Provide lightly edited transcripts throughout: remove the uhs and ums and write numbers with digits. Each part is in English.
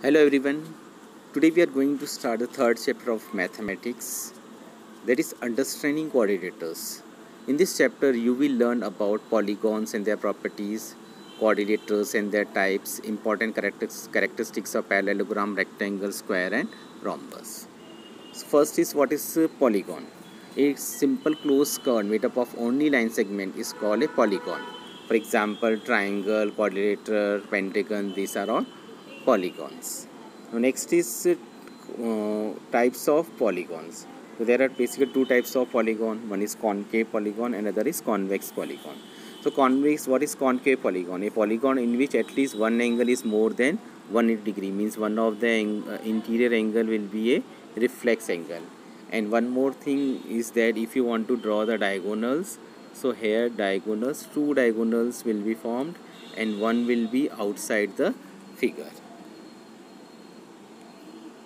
Hello everyone. Today we are going to start the third chapter of mathematics, that is understanding coordinators. In this chapter you will learn about polygons and their properties, coordinators and their types, important characteristics of parallelogram, rectangle, square and rhombus. So first is what is a polygon. A simple closed curve made up of only line segment is called a polygon. For example, triangle, quadrilateral, pentagon, these are all polygons. Now next is types of polygons. So there are basically two types of polygon. One is concave polygon and other is convex polygon. So convex, what is concave polygon? A polygon in which at least one angle is more than 180 degree, means one of the interior angle will be a reflex angle. And one more thing is that if you want to draw the diagonals, so here diagonals, two diagonals will be formed and one will be outside the figure.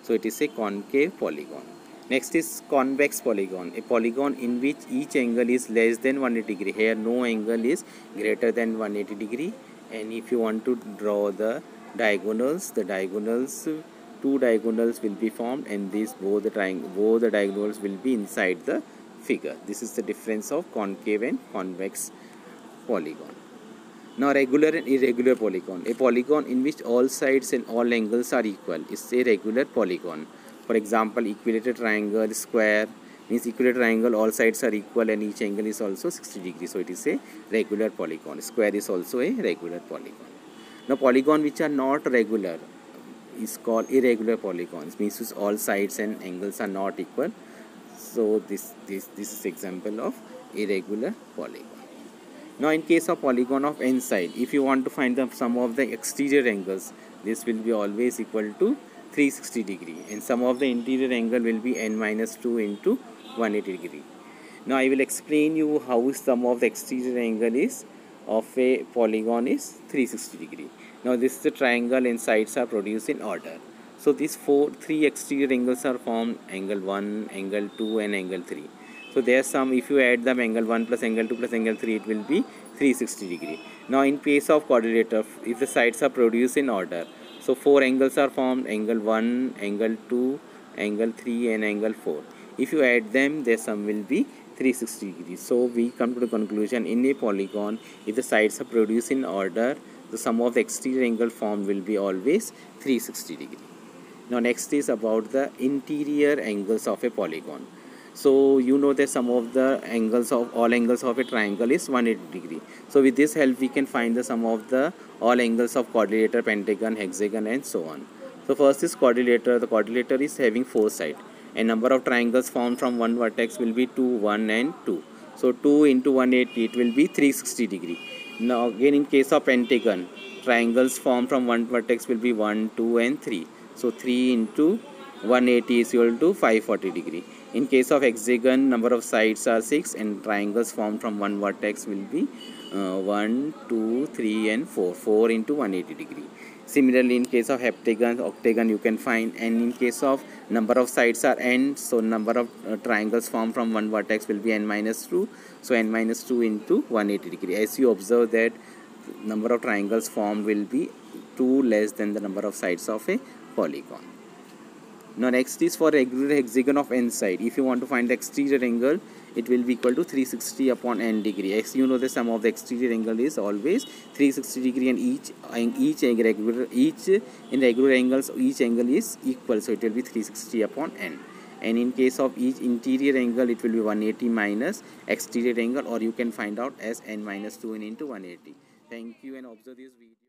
So it is a concave polygon. Next is convex polygon, a polygon in which each angle is less than 180 degree. Here no angle is greater than 180 degree, and if you want to draw the diagonals, two diagonals will be formed, and these both the diagonals will be inside the figure. This is the difference of concave and convex polygon. Now regular and irregular polygon. A polygon in which all sides and all angles are equal is a regular polygon. For example, equilateral triangle, square means equilateral triangle, all sides are equal and each angle is also 60 degrees. So it is a regular polygon. Square is also a regular polygon. Now polygon which are not regular is called irregular polygons, means all sides and angles are not equal. So this is example of irregular polygon. Now in case of polygon of n side, if you want to find the sum of the exterior angles, this will be always equal to 360 degree, and sum of the interior angle will be n minus 2 into 180 degree. Now I will explain you how sum of the exterior angle is of a polygon is 360 degree. Now this is the triangle and sides are produced in order. So these three exterior angles are formed: angle 1, angle 2 and angle 3. So there's some, if you add them, angle 1 plus angle 2 plus angle 3, it will be 360 degree. Now in case of quadrilateral, if the sides are produced in order, so four angles are formed: angle 1, angle 2, angle 3 and angle 4. If you add them, their sum will be 360 degrees. So we come to the conclusion, in a polygon, if the sides are produced in order, the sum of the exterior angle formed will be always 360 degree. Now next is about the interior angles of a polygon. So you know that sum of the angles of all angles of a triangle is 180 degree. So with this help we can find the sum of the all angles of quadrilateral, pentagon, hexagon and so on. So first is quadrilateral. The quadrilateral is having four sides, and number of triangles formed from one vertex will be 2, 1 and 2. So 2 into 180, it will be 360 degree. Now again in case of pentagon, triangles formed from one vertex will be 1, 2 and 3. So 3 into 180 is equal to 540 degree. In case of hexagon, number of sides are 6 and triangles formed from one vertex will be 1, 2, 3 and 4. 4 into 180 degree. Similarly, in case of heptagon, octagon you can find, and in case of number of sides are n, so number of triangles formed from one vertex will be n minus 2. So n minus 2 into 180 degree. As you observe that number of triangles formed will be 2 less than the number of sides of a polygon. Now next is for regular hexagon of n side. If you want to find the exterior angle, it will be equal to 360 upon n degree. As you know, the sum of the exterior angle is always 360 degree, and in regular angles each angle is equal, so it will be 360 upon n. And in case of each interior angle, it will be 180 minus exterior angle, or you can find out as n minus 2 into 180. Thank you, and observe this video.